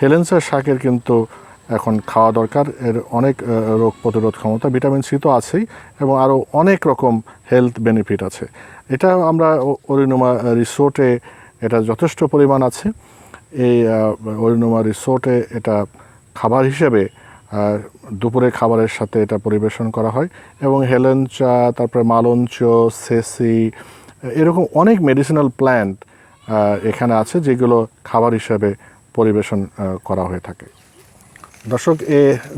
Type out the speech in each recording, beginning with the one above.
হেলেঞ্চা শাকের কিন্তু এখন খাওয়া দরকার। এর অনেক রোগ প্রতিরোধ ক্ষমতা, ভিটামিন সি তো আছেই, এবং আরও অনেক রকম হেলথ বেনিফিট আছে। এটা আমরা অরিনুমা রিসোর্টে এটা যথেষ্ট পরিমাণ আছে। এই অরিনুমা রিসোর্টে এটা খাবার হিসেবে দুপুরে খাবারের সাথে এটা পরিবেশন করা হয়। এবং হেলেঞ্চা, তারপরে মালঞ্চ, সেসি, এরকম অনেক মেডিসিনাল প্ল্যান্ট এখানে আছে যেগুলো খাবার হিসেবে পরিবেশন করা হয়ে থাকে। দর্শক,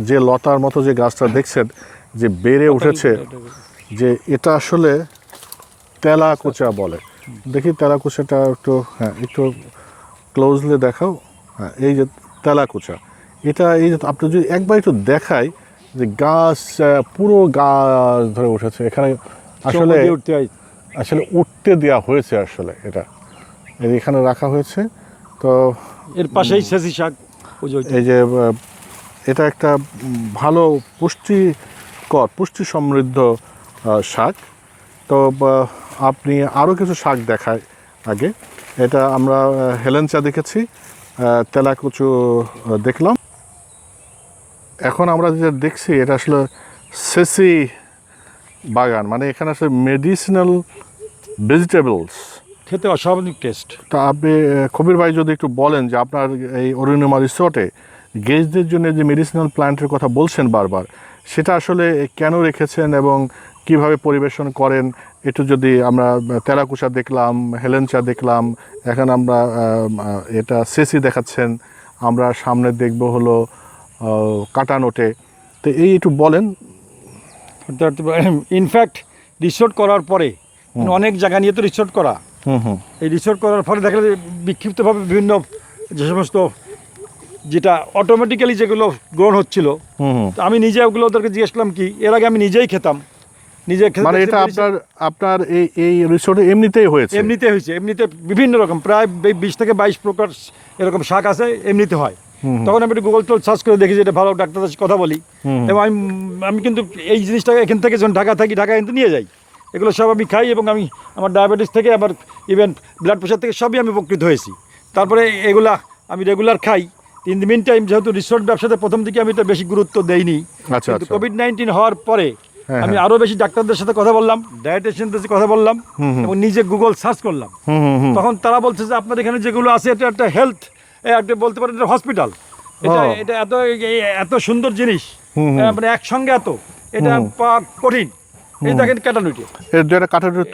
যে লতার মতো যে গাছটা দেখছেন যে বেড়ে উঠেছে, যে এটা আসলে তেলাকুচা বলে। দেখি তেলাকুচাটা একটু, হ্যাঁ একটু ক্লোজলি দেখাও। হ্যাঁ, এই যে তেলাকুচা, এটা এই যে আপনি যদি একবার একটু দেখাই যে গাছ পুরো গাছ ধরে উঠেছে এখানে। আসলে উঠতে দেওয়া হয়েছে, আসলে এটা এখানে রাখা হয়েছে। তো এর পাশেই সেসি শাক, এই যে এটা একটা ভালো পুষ্টি সমৃদ্ধ শাক। তো আপনি আরও কিছু শাক দেখায় আগে। এটা আমরা হেলেঞ্চা দেখেছি, তেলাকুচু দেখলাম। এখন আমরা যেটা দেখছি এটা আসলে সেসি বাগান, মানে এখানে আসলে মেডিসিনাল ভেজিটেবলস, খেতে অস্বাভাবিক টেস্ট। তা আপনি কবির ভাই যদি একটু বলেন যে আপনার এই অরিনুমা রিসোর্টে গেস্টদের জন্য যে মেডিসিনাল প্ল্যান্টের কথা বলছেন বারবার, সেটা আসলে কেন রেখেছেন এবং কিভাবে পরিবেশন করেন, একটু যদি আমরা তেলাকুচা দেখলাম, হেলেঞ্চা দেখলাম, এখন আমরা এটা সেসি দেখাচ্ছেন, আমরা সামনে দেখব হলো কাটানোটে, তো এই একটু বলেন। ইনফ্যাক্ট রিসোর্ট করার পরে অনেক জায়গা নিয়ে তো রিসোর্ট করা, এই রিসোর্ট করার ফলে দেখা যায় বিক্ষিপ্তভাবে বিভিন্ন যে সমস্ত যেটা অটোমেটিক্যালি যেগুলো গ্রহণ হচ্ছিল, আমি নিজে ওগুলো ওদেরকে জিজ্ঞেস করলাম কি, এর আগে আমি নিজেই খেতাম, নিজে খেতে। মানে এটা আপনার এই রিসোর্টে এমনিতেই হয়েছে? এমনিতে বিভিন্ন রকম প্রায় 20 থেকে 22 প্রকার এরকম শাক আছে, এমনিতে হয়। তখন আমি একটু গুগল সার্চ করে দেখি যে এটা ভালো, ডাক্তারদের সাথে কথা বলি, এবং আমি কিন্তু এই জিনিসটাকে এখান থেকে যখন ঢাকা থাকি, ঢাকা কিন্তু নিয়ে যাই, এগুলো সব আমি খাই, এবং আমি আমার ডায়াবেটিস থেকে, আমার ইভেন ব্লাড প্রেশার থেকে সবই আমি উপকৃত হয়েছি। তারপরে এগুলা আমি রেগুলার খাই। ইন দি মিন টাইম, যেহেতু রিসোর্ট ব্যবসাতে প্রথম দিকে আমি এটা বেশি গুরুত্ব দেইনি, কিন্তু কোভিড-19 হওয়ার পরে আমি আরও বেশি ডাক্তারদের সাথে কথা বললাম, ডায়েটিশিয়ানদের সাথে কথা বললাম, এবং নিজে গুগল সার্চ করলাম। তখন তারা বলছে যে আপনার এখানে যেগুলো আছে এটা একটা হেলথ, একটা বলতে পারেন এটা হসপিটাল, এটা এত সুন্দর জিনিস, মানে একসঙ্গে এত, এটা কঠিন। এই দেখেন কাটানুটি,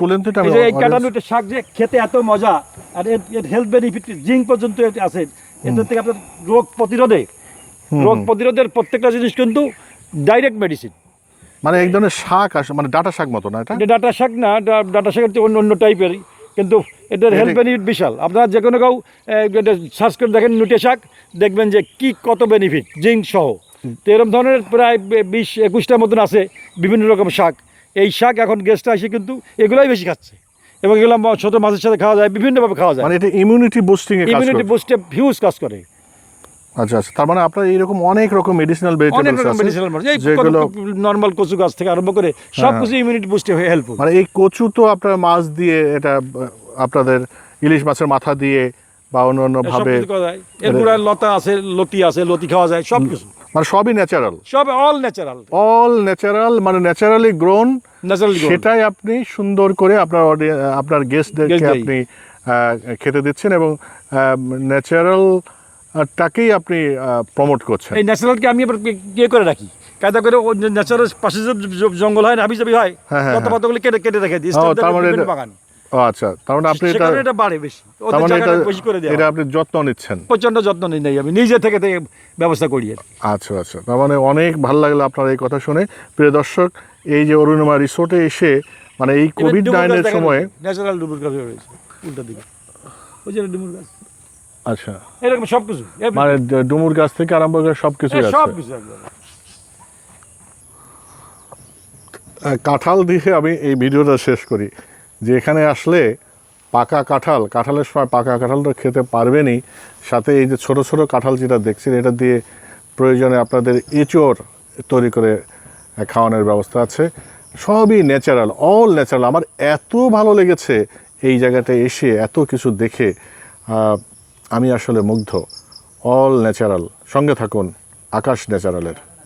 তুলেন তো, এই কাটানুটি শাক যে খেতে এত মজা, আর এর হেলথ বেনিফিট জিঙ্ক পর্যন্ত আছে। এটা থেকে আপনার রোগ প্রতিরোধের প্রত্যেকটা জিনিস কিন্তু ডাইরেক্ট মেডিসিন। মানে এক ধরনের শাক আসে, মানে ডাটা শাক মতো না? এটা ডাটা শাক না, ডাটা শাকের তো অন্য টাইপেরই, কিন্তু এটার হেলথ বেনিফিট বিশাল। আপনারা যে কোনো কেউ সার্চ করে দেখেন নুটে শাক, দেখবেন যে কি কত বেনিফিট জিঙ্ক সহ। তো এরকম ধরনের প্রায় 20-21টার মতন আছে বিভিন্ন রকম শাক। এই শাক এখন গেস্টরা এসে কিন্তু এগুলোই বেশি খাচ্ছে, এবং এগুলো ছোট মাছের সাথে খাওয়া যায়, বিভিন্নভাবে খাওয়া যায়। মানে এটা ইমিউনিটি বুস্টিং হিউজ কাজ করে। আচ্ছা আচ্ছা, তার মানে আপনার এইরকম অনেক রকম মেডিসিনাল ভেজিটেবলস আছে, যেগুলো নরমাল কচু গাছ থেকে আরম্ভ করে সবকিছু ইমিউনিটি বুস্টে হেল্পফুল। মানে এই কচু তো আপনার মাছ দিয়ে, এটা আপনাদের ইলিশ মাছের মাথা দিয়ে বা অন্য ভাবে এর পুরো লতা আছে, লতি খাওয়া যায়, সবকিছু, মানে সবই ন্যাচারাল, সব অল ন্যাচারাল, মানে ন্যাচারালি গ্রোন। সেটাই আপনি সুন্দর করে আপনার গেস্টদেরকে আপনি খেতে দিচ্ছেন, এবং ন্যাচারাল টাকেই আপনি প্রমোট করছেন। এই ন্যাচারালকে আমি আবার ইয়ে করে রাখি, কায়দা করে ন্যাচারাল পাশে যে জঙ্গল হয়, হাবি হয়, পাতাগুলো কেটে রেখে দিই বাগান। ও আচ্ছা, তার মানে আপনি এটা বাড়ে বেশি, বেশি করে দেয়, এটা আপনি যত্ন নিচ্ছেন? প্রচন্ড যত্ন নিই, আমি নিজে থেকে ব্যবস্থা করি। আচ্ছা আচ্ছা, তার মানে অনেক ভালো লাগলো আপনার এই কথা শুনে। প্রিয় দর্শক, এই যে অরুণিমা রিসোর্টে এসে, মানে এই কোভিড-19 সময়ে ন্যাচারাল ডুমুর গাছ রয়েছে উল্টা দিকে, ওই যে ডুমুর গাছ, আচ্ছা এরকম সবকিছু, মানে ডুমুর গাছ থেকে আরম্ভ করে সবকিছু আছে। কাঁঠাল দিয়ে আমি এই ভিডিওটা শেষ করি, যে এখানে আসলে পাকা কাঁঠালের সময় পাকা কাঁঠালটা খেতে পারবেনই, সাথে এই যে ছোট ছোট কাঁঠাল যেটা দেখছেন, এটা দিয়ে প্রয়োজনে আপনাদের এঁচড় তৈরি করে খাওয়ানোর ব্যবস্থা আছে। সবই ন্যাচারাল, অল ন্যাচারাল। আমার এত ভালো লেগেছে এই জায়গাটায় এসে, এত কিছু দেখে আমি আসলে মুগ্ধ। All natural. সঙ্গে থাকুন আকাশ ন্যাচারালের।